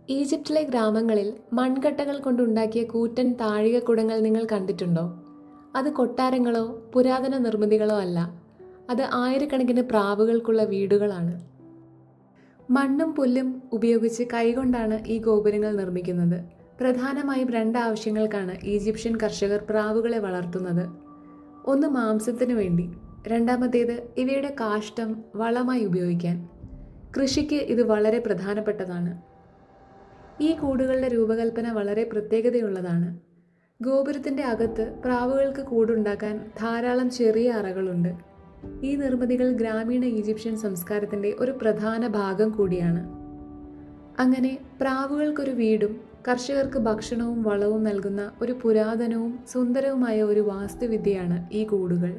ഈജിപ്തിലെ ഗ്രാമങ്ങളിൽ മൺകട്ടകൾ കൊണ്ടുണ്ടാക്കിയ കൂറ്റൻ താഴികക്കുടങ്ങൾ നിങ്ങൾ കണ്ടിട്ടുണ്ടോ? അത് കൊട്ടാരങ്ങളോ പുരാതന നിർമ്മിതികളോ അല്ല. അത് ആയിരക്കണക്കിന് പ്രാവുകൾക്കുള്ള വീടുകളാണ്. മണ്ണും പുല്ലും ഉപയോഗിച്ച് കൈകൊണ്ടാണ് ഈ ഗോപുരങ്ങൾ നിർമ്മിക്കുന്നത്. പ്രധാനമായും രണ്ട് ആവശ്യങ്ങൾക്കാണ് ഈജിപ്ഷ്യൻ കർഷകർ പ്രാവുകളെ വളർത്തുന്നത്. ഒന്ന് മാംസത്തിനു വേണ്ടി, രണ്ടാമത്തേത് ഇവയുടെ കാഷ്ടം വളമായി ഉപയോഗിക്കാൻ. കൃഷിക്ക് ഇത് വളരെ പ്രധാനപ്പെട്ടതാണ്. ഈ കൂടുകളുടെ രൂപകൽപ്പന വളരെ പ്രത്യേകതയുള്ളതാണ്. ഗോപുരത്തിൻ്റെ അകത്ത് പ്രാവുകൾക്ക് കൂടുണ്ടാക്കാൻ ധാരാളം ചെറിയ അറകളുണ്ട്. ഈ നിർമ്മിതികൾ ഗ്രാമീണ ഈജിപ്ഷ്യൻ സംസ്കാരത്തിൻ്റെ ഒരു പ്രധാന ഭാഗം കൂടിയാണ്. അങ്ങനെ പ്രാവുകൾക്കൊരു വീടും കർഷകർക്ക് ഭക്ഷണവും വളവും നൽകുന്ന ഒരു പുരാതനവും സുന്ദരവുമായ ഒരു വാസ്തുവിദ്യയാണ് ഈ കൂടുകൾ.